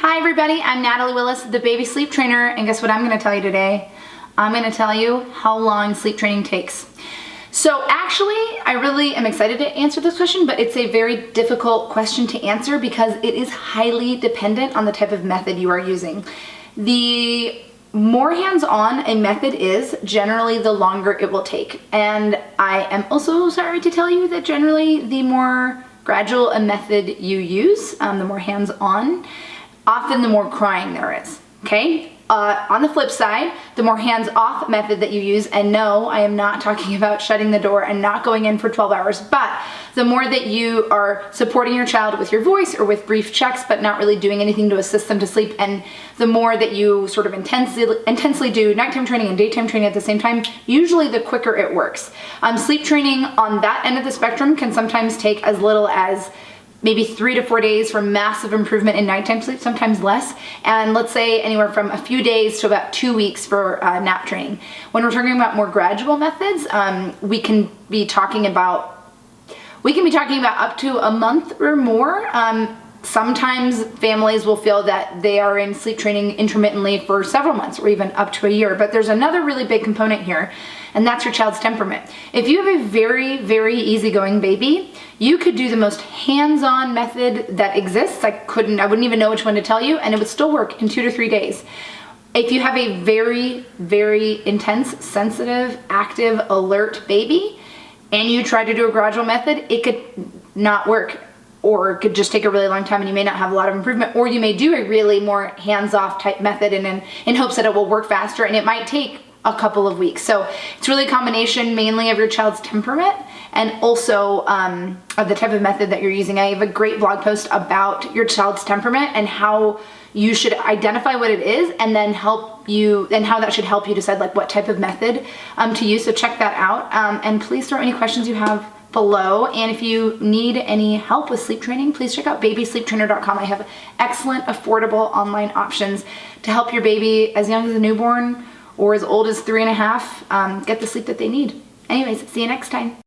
Hi everybody, I'm Natalie Willis, the baby sleep trainer, and guess what I'm going to tell you today? I'm going to tell you how long sleep training takes. So actually, I really am excited to answer this question, but it's a very difficult question to answer because it is highly dependent on the type of method you are using. The more hands-on a method is, generally the longer it will take. And I am also sorry to tell you that generally the more gradual a method you use, the more hands-on, often the more crying there is, okay? On the flip side, the more hands-off method that you use, and no, I am not talking about shutting the door and not going in for 12 hours, but the more that you are supporting your child with your voice or with brief checks, but not really doing anything to assist them to sleep, and the more that you sort of intensely do nighttime training and daytime training at the same time, usually the quicker it works. Sleep training on that end of the spectrum can sometimes take as little as maybe 3 to 4 days for massive improvement in nighttime sleep, sometimes less, and let's say anywhere from a few days to about 2 weeks for nap training. When we're talking about more gradual methods, we can be talking about up to a month or more. Sometimes families will feel that they are in sleep training intermittently for several months or even up to a year, but there's another really big component here, and that's your child's temperament. If you have a very, very easygoing baby, you could do the most hands-on method that exists. I wouldn't even know which one to tell you, and it would still work in 2 to 3 days. If you have a very, very intense, sensitive, active, alert baby, and you try to do a gradual method, it could not work, or it could just take a really long time and you may not have a lot of improvement, or you may do a really more hands-off type method and in hopes that it will work faster, and it might take a couple of weeks. So it's really a combination mainly of your child's temperament and also of the type of method that you're using. I have a great blog post about your child's temperament and how you should identify what it is and then how that should help you decide like what type of method to use. So check that out, and please throw any questions you have below. And if you need any help with sleep training, please check out babysleeptrainer.com. I have excellent, affordable online options to help your baby as young as a newborn or as old as 3.5 get the sleep that they need. Anyways, see you next time.